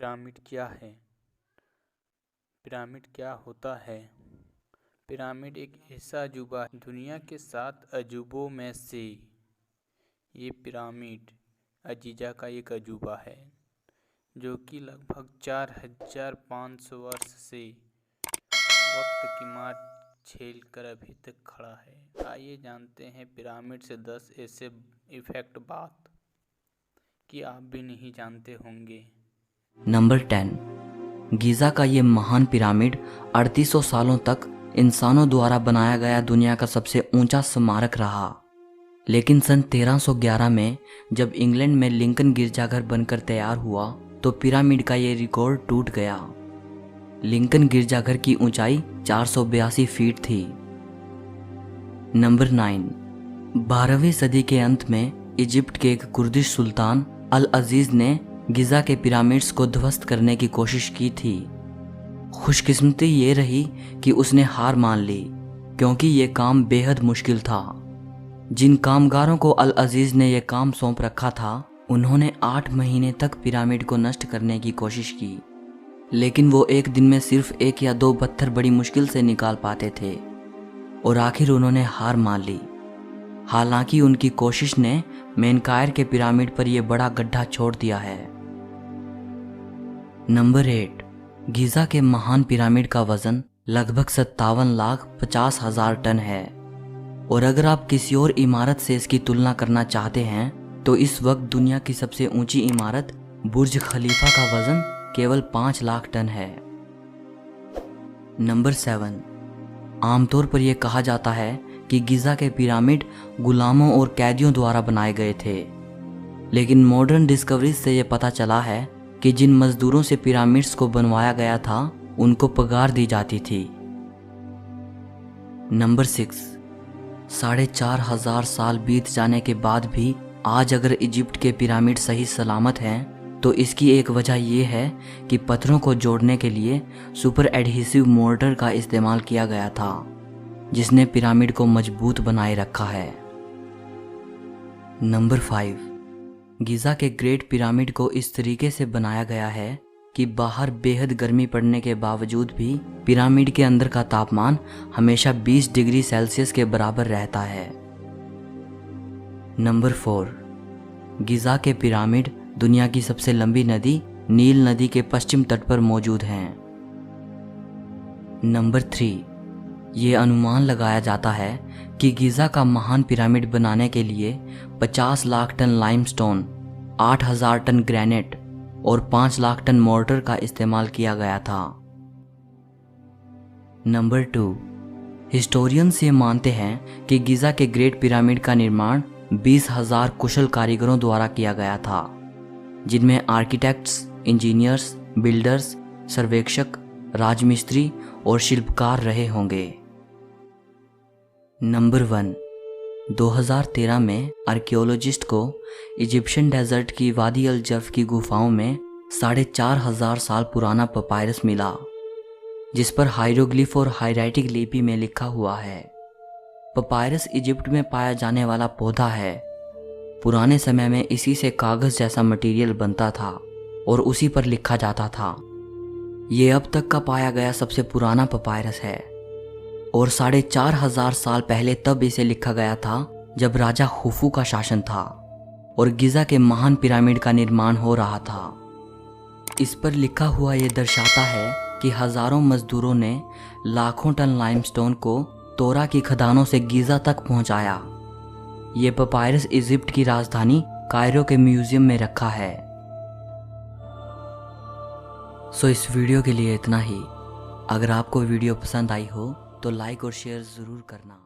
Pyramid क्या है? Pyramid क्या होता है? पिरामिड एक ऐसा अजूबा है, दुनिया के 7 अजूबों में से ये पिरामिड अजीजा का एक अजूबा है, जो कि लगभग 4500 वर्ष से वक्त की मार झेल कर अभी तक खड़ा है। आइए जानते हैं पिरामिड से 10 ऐसे इफेक्ट बात कि आप भी नहीं जानते होंगे। नंबर 10। गीज़ा का ये महान पिरामिड 3800 सालों तक इंसानों द्वारा बनाया गया दुनिया का सबसे ऊंचा स्मारक रहा। लेकिन सन 1311 में जब इंग्लैंड में लिंकन गिरजाघर बनकर तैयार हुआ तो पिरामिड का ये रिकॉर्ड टूट गया। लिंकन गिरजाघर की ऊंचाई 482 फीट थी। नंबर 9। 12वीं सदी के अंत में इजिप्ट के एक कुर्दिश सुल्तान अल अजीज ने गीज़ा के पिरामिड्स को ध्वस्त करने की कोशिश की थी। खुशकिस्मती ये रही कि उसने हार मान ली, क्योंकि ये काम बेहद मुश्किल था। जिन कामगारों को अल अजीज ने यह काम सौंप रखा था, उन्होंने 8 महीने तक पिरामिड को नष्ट करने की कोशिश की, लेकिन वो एक दिन में सिर्फ 1 या 2 पत्थर बड़ी मुश्किल से निकाल पाते थे और आखिर उन्होंने हार मान ली। हालांकि उनकी कोशिश ने मेनकायर के पिरामिड पर यह बड़ा गड्ढा छोड़ दिया है। नंबर 8। गीज़ा के महान पिरामिड का वजन लगभग 57,50,000 टन है, और अगर आप किसी और इमारत से इसकी तुलना करना चाहते हैं तो इस वक्त दुनिया की सबसे ऊंची इमारत बुर्ज खलीफा का वजन केवल 5 लाख टन है। नंबर 7। आमतौर पर यह कहा जाता है कि गीज़ा के पिरामिड गुलामों और कैदियों द्वारा बनाए गए थे, लेकिन मॉडर्न डिस्कवरीज से यह पता चला है कि जिन मजदूरों से पिरामिड्स को बनवाया गया था उनको पगार दी जाती थी। नंबर 6। 4,500 साल बीत जाने के बाद भी आज अगर इजिप्ट के पिरामिड सही सलामत हैं तो इसकी एक वजह यह है कि पत्थरों को जोड़ने के लिए सुपर एडहेसिव मोर्टर का इस्तेमाल किया गया था, जिसने पिरामिड को मजबूत बनाए रखा है। नंबर 5। गीज़ा के ग्रेट पिरामिड को इस तरीके से बनाया गया है कि बाहर बेहद गर्मी पड़ने के बावजूद भी पिरामिड के अंदर का तापमान हमेशा 20 डिग्री सेल्सियस के बराबर रहता है। नंबर 4। गीज़ा के पिरामिड दुनिया की सबसे लंबी नदी नील नदी के पश्चिम तट पर मौजूद हैं। नंबर 3। ये अनुमान लगाया जाता है कि गीज़ा का महान पिरामिड बनाने के लिए 50 lakh ton limestone, 8,000 ton granite और 5 लाख टन मोर्टर का इस्तेमाल किया गया था। नंबर 2। हिस्टोरियंस ये मानते हैं कि गीज़ा के ग्रेट पिरामिड का निर्माण 20,000 कुशल कारीगरों द्वारा किया गया था, जिनमें आर्किटेक्ट्स, इंजीनियर्स, बिल्डर्स, सर्वेक्षक, राजमिस्त्री और शिल्पकार रहे होंगे। नंबर 1। 2013 में आर्कियोलॉजिस्ट को इजिप्शियन डेजर्ट की वादी अल जर्फ की गुफाओं में 4,500 साल पुराना पपायरस मिला, जिस पर हाइरोग्लिफ और हाइराइटिक लिपि में लिखा हुआ है। पपायरस इजिप्ट में पाया जाने वाला पौधा है। पुराने समय में इसी से कागज जैसा मटेरियल बनता था और उसी पर लिखा जाता था। ये अब तक का पाया गया सबसे पुराना पपायरस है और 4,500 साल पहले तब इसे लिखा गया था जब राजा खुफू का शासन था और गीज़ा के महान पिरामिड का निर्माण हो रहा था। इस पर लिखा हुआ ये दर्शाता है कि हजारों मजदूरों ने लाखों टन लाइमस्टोन को तोरा की खदानों से गीज़ा तक पहुंचाया। ये पपायरस इजिप्ट की राजधानी कायरो के म्यूजियम में रखा है। सो इस वीडियो के लिए इतना ही। अगर आपको वीडियो पसंद आई हो तो लाइक और शेयर ज़रूर करना।